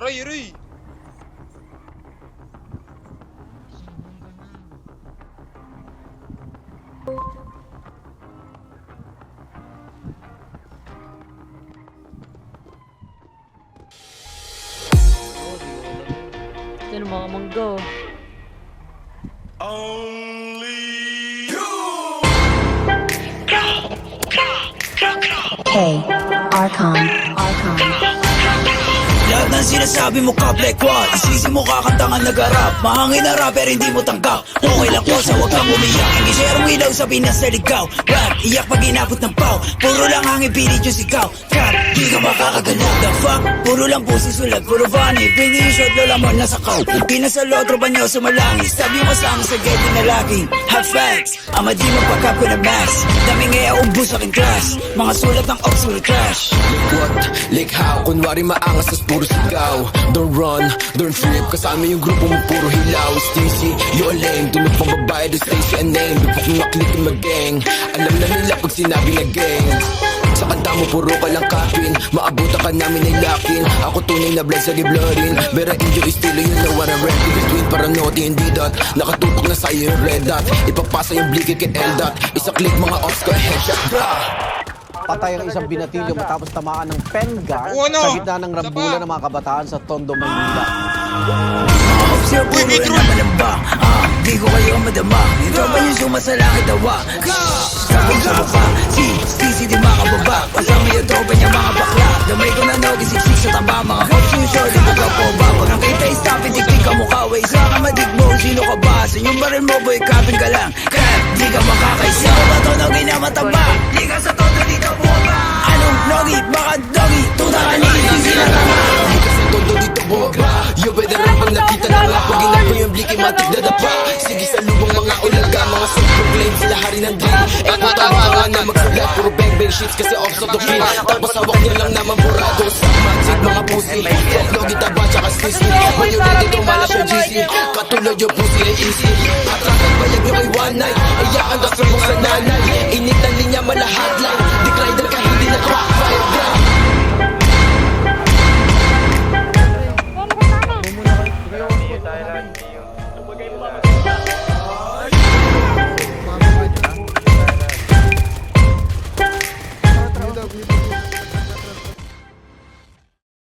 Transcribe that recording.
Aray, aray! Yan mga mangga. Hey, Archon. Lahat ng sinasabi mo ka Black One, isisi mo kakantangan nag-arap. Mahangin na rapper hindi mo tanggap. Okay lang ko sa huwag kang umiyak. Hindi share ilaw sa Pinas na ligaw. Rap, iyak pag inabot ng pau. Puro lang hangin pilit yung sigaw. Trap, di ka makakagalaw. The fuck, puro lang pusi sulat. Puro funny, bring yung shot lola mo nasa kaw. Pinasa lotro ba niyo sumalangis? Sabi mo sa akin sa gate na laging hot facts, ama di magpakap ko na max. Daming ngaya ubus aking class. Mga sulat ng Oxford trash. What? Like how? Kunwari maangas tas puro sigaw. Don't run, don't trip. Kasama yung grupo mo puro hilaw. Stacy, you a lame. Tulog pang babae, do Stacy a name. Lupak mo maklik yung mag-gang. Alam na nila pag sinabi na gang. Sa kanta mo puro ka lang kapin. Maabutan ka namin ay lakin. Ako tunay na blood sa giblorin. Bera inyo estilo, you know what I'm ready. Between paranote hindi dot. Nakatutok na sa'yo yung red dot. Ipapasa yung blikit kay L-dot. Isa click mga ops ko headshot. Bra! Patay ang isang binatilyo matapos tamaan ng pen gun sa gitna ng rambulan ng mga kabataan sa Tondo, Maynila. Sir, puro na naman ang ba? Di ko kayo madama. Ito ba yung sumasalangit dawa? Sabong sa baba, si Stacy di makababa. Kasama yung tropa niya mga bakla. Damay ko na nogi, siksik sa taba. Mga cops yung short, ito ka po ba? Pag nakita yung stop, itik ka mukha. Way sa kamadig mo, sino ka ba? Sa yung baril mo, boy, kapin ka lang. Crap, di ka makakaisa. Ako ba to nogi na mataba? Di ka sa todo dito buwaba. Anong nogi? Baka dogi? Tuta ka ni Stacy na tama. Di ka sa todo dito buwaba. Yo, better rap pag nakita na nga. Pag ginagawa yung bliki, matik na dapa. Sige sa lubong mga ulaga. Mga self-proclaim, sila hari ng dream. Eh kung tama ka na magsulat. Puro bang-bang shits kasi off sa doki. Tapos hawak niya lang naman burado. Sa magic mga pussy. Fuck logi taba tsaka squeeze. When you ready, tumala siya GC. Katulad yung pussy ay easy. Atrakan bayag yung ay one night. Iyakan ka sa mong sa nanay. Init ang linya malahat lang. Decliner ka hindi na crack fire gun. Tayo lang.